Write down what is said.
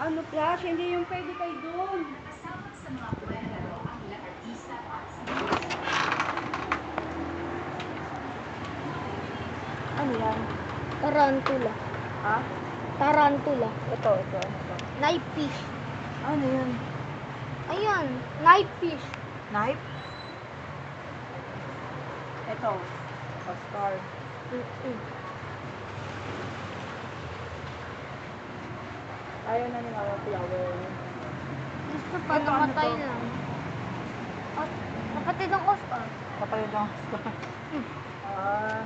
Ano, Flash? Hindi yung pwede kayo doon. Kasama sa mga kwentaro ang lahat-isa para sa Ano yan? Tarantula. Ha? Tarantula. Ito. Ano to? Knife fish. Ano yan? Ayan, knife fish. Knife? Ito. Oscar. Ayaw na nila ang flower. Gusto pa, Ito, ano namatay to? lang. At, kapatid ng Oscar. Kapalid ang Oscar. Ah.